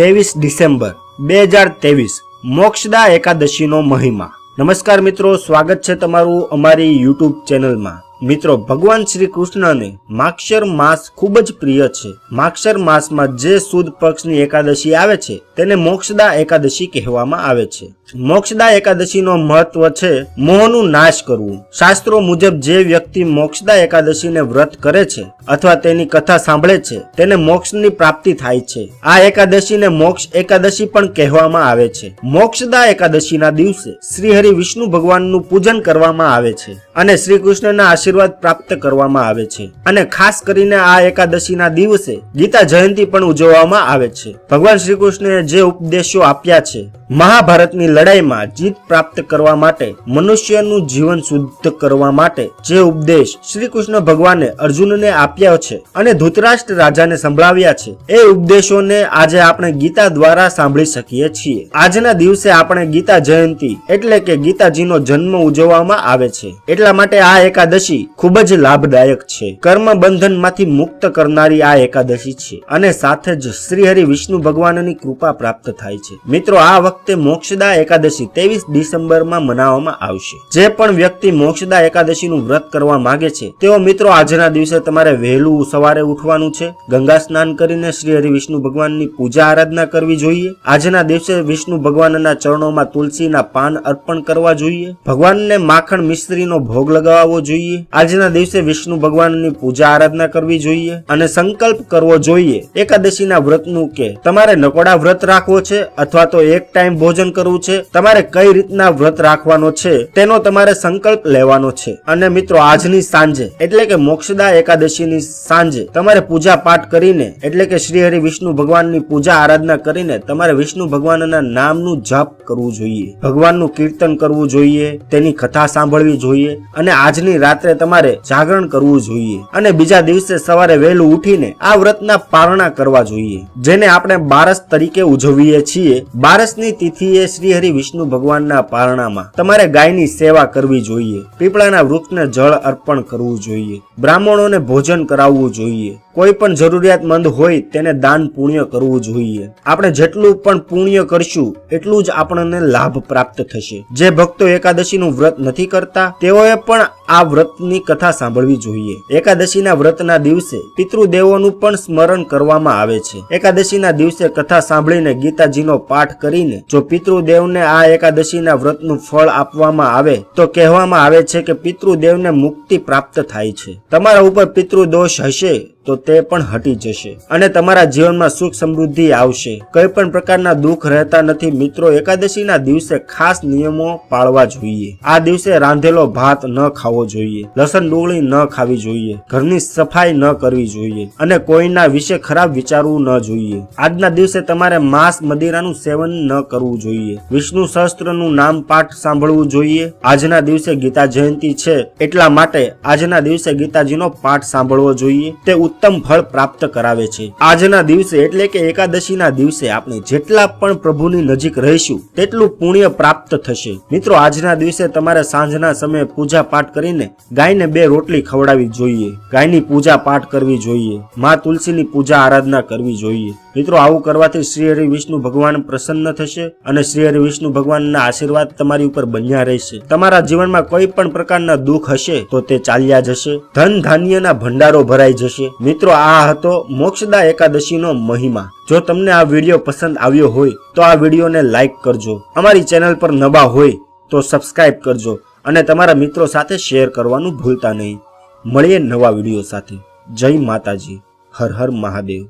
23 December 2023 મોક્ષદા એકાદશીનો મહિમા। નમસ્કાર મિત્રો, સ્વાગત છે તમારું અમારી યુટ્યુબ ચેનલમાં। મિત્રો, ભગવાન શ્રી કૃષ્ણને માક્ષર માસ ખૂબ જ પ્રિય છે। માક્ષર માસમાં જે સુદ પક્ષની એકાદશી આવે છે તેને મોક્ષદા એકાદશી કહેવામાં આવે છે। મોક્ષદા એકાદશીનો મહત્વ છે મોહનું નાશ કરવું। શાસ્ત્રો મુજબ જે વ્યક્તિ મોક્ષદા એકાદશીને વ્રત કરે છે અથવા તેની કથા સાંભળે છે તેને મોક્ષની પ્રાપ્તિ થાય છે। આ એકાદશીને મોક્ષ એકાદશી પણ કહેવામાં આવે છે। મોક્ષદા એકાદશીના દિવસે શ્રી હરિ વિષ્ણુ ભગવાનનું પૂજન કરવામાં આવે છે અને શ્રી કૃષ્ણના આશીર્વાદ પ્રાપ્ત કરવામાં આવે છે। અને ખાસ કરીને આ એકાદશીના દિવસે ગીતા જયંતિ પણ ઉજવવામાં આવે છે। ભગવાન શ્રી કૃષ્ણએ જે ઉપદેશો આપ્યા છે, મહાભારતની લડાઈમાં જીત પ્રાપ્ત કરવા માટે, મનુષ્યનું જીવન શુદ્ધ કરવા માટે જે ઉપદેશ શ્રી કૃષ્ણ ભગવાને અર્જુનને આપ્યા છે અને ધૃતરાષ્ટ્ર રાજાને સંભળાવ્યા છે, એ ઉપદેશોને આજે આપણે ગીતા દ્વારા સાંભળી શકીએ છીએ। આજના દિવસે આપણે ગીતા જયંતિ એટલે કે ગીતાજીનો જન્મ ઉજવવામાં આવે છે। એટલા માટે આ એકાદશી ખૂબ જ લાભદાયક છે। કર્મ બંધન માંથી મુક્ત કરનારી આ એકાદશી છે અને સાથે જ શ્રી હરિ વિષ્ણુ ભગવાનની કૃપા પ્રાપ્ત થાય છે। મિત્રો, આ વખતે મોક્ષદા એકાદશી 23 ડિસેમ્બરમાં મનાવવામાં આવશે। જે પણ વ્યક્તિ મોક્ષદા એકાદશીનું વ્રત કરવા માંગે છે તેઓ મિત્રો આજના દિવસે તમારે વહેલું સવારે ઉઠવાનું છે, ગંગા સ્નાન કરીને શ્રી હરિ વિષ્ણુ ભગવાનની પૂજા આરાધના કરવી જોઈએ। આજના દિવસે વિષ્ણુ ભગવાનના ચરણોમાં તુલસીના પાન અર્પણ કરવા જોઈએ। ભગવાનને માખણ મિશ્રીનો ભોગ લગાવવો જોઈએ। આજના દિવસે વિષ્ણુ ભગવાનની પૂજા આરાધના કરવી જોઈએ અને સંકલ્પ કરવો જોઈએ એકાદશીના વ્રતનું કે તમારે નકોડા વ્રત રાખવો છે અથવા તો એક ટાઈમ ભોજન કરવું છે। તમારે કઈ રીતના વ્રત રાખવાનો છે તેનો તમારે સંકલ્પ લેવાનો છે। અને મિત્રો, આજની સાંજે એટલે કે મોક્ષદા એકાદશીની સાંજે તમારે પૂજા પાઠ કરીને એટલે કે શ્રી હરિ વિષ્ણુ ભગવાનની પૂજા આરાધના કરીને તમારે વિષ્ણુ ભગવાનના નામનું જપ કરવું જોઈએ, ભગવાનનું કીર્તન કરવું જોઈએ, તેની કથા સાંભળવી જોઈએ અને આજની રાત્રે તમારે જાગરણ કરવું જોઈએ અને બીજા દિવસે સવારે વહેલું ઉઠીને આ વ્રતના પારણા કરવા જોઈએ, જેને આપણે બારસ તરીકે ઉજવીએ છીએ। બારસની તિથિએ શ્રી હરિ વિષ્ણુ ભગવાનના પારણામાં તમારે ગાયની સેવા કરવી જોઈએ, પીપળાના વૃક્ષને જળ અર્પણ કરવું જોઈએ, બ્રાહ્મણોને ભોજન કરાવવું જોઈએ, કોઈ પણ જરૂરિયાતમંદ હોય તેને દાન પુણ્ય કરવું જોઈએ। આપણે જેટલું પણ પુણ્ય કરશું એટલું જ આપણને લાભ પ્રાપ્ત થશે। જે ભક્તો એકાદશીનું વ્રત નથી કરતા તેઓએ પણ આ વ્રતની કથા સાંભળવી જોઈએ। એકાદશીના વ્રતના દિવસે પિતૃદેવોનું પણ સ્મરણ કરવામાં આવે છે। એકાદશીના દિવસે કથા સાંભળીને ગીતાજીનો પાઠ કરીને જો પિતૃદેવને આ એકાદશીના વ્રતનું ફળ આપવામાં આવે તો કહેવામાં આવે છે કે પિતૃદેવને મુક્તિ પ્રાપ્ત થાય છે। તમારા ઉપર પિતૃદોષ હશે તો તે પણ હટી જશે અને તમારા જીવનમાં સુખ સમૃદ્ધિ આવશે। કોઈ પણ પ્રકારના દુઃખ રહેતા નથી। મિત્રો, એકાદશીના દિવસે ખાસ નિયમો પાળવા જોઈએ। આ દિવસે રાંધેલો ભાત ન ખાવો જોઈએ, લસણ ડુંગળી ન ખાવી જોઈએ, ઘરની સફાઈ ન કરવી જોઈએ અને કોઈના વિશે ખરાબ વિચારવું ન જોઈએ। આજના દિવસે તમારે માંસ મદિરાનું સેવન ન કરવું જોઈએ, વિષ્ણુ સહસ્ત્રનું નામ પાઠ સાંભળવું જોઈએ। આજના દિવસે ગીતા જયંતિ છે એટલા માટે આજના દિવસે ગીતાજીનો પાઠ સાંભળવો જોઈએ, તે ઉત્તમ ફળ પ્રાપ્ત કરાવે છે। આજના દિવસે એટલે કે એકાદશીના દિવસે આપણે જેટલા પણ પ્રભુની નજીક રહીશું તેટલું પુણ્ય પ્રાપ્ત થશે। મિત્રો, આજના દિવસે તમારે સાંજના સમયે પૂજા પાઠ કરીને ગાયને 2 રોટલી ખવડાવવી જોઈએ, ગાયની પૂજા પાઠ કરવી જોઈએ, માં તુલસીની પૂજા આરાધના કરવી જોઈએ। મિત્રો, આવું કરવાથી શ્રી હરિ વિષ્ણુ ભગવાન પ્રસન્ન થશે અને શ્રી હરિ વિષ્ણુ ભગવાનના આશીર્વાદ તમારી ઉપર બન્યા રહેશે। તમારા જીવનમાં કોઈ પણ પ્રકારના દુઃખ હશે તો તે ચાલ્યા જશે, ધન ધાન્યના ભંડારો ભરાઈ જશે। મિત્રો, આ હતો મોક્ષદા એકાદશીનો મહિમા। જો તમને આ વિડીયો પસંદ આવ્યો હોય તો આ વિડીયોને લાઈક કરજો, અમારી ચેનલ પર નવા હોય તો સબસ્ક્રાઇબ કરજો અને તમારા મિત્રો સાથે શેર કરવાનું ભૂલતા નહીં। મળીએ નવા વિડીયો સાથે। જય માતાજી, હર હર મહાદેવ।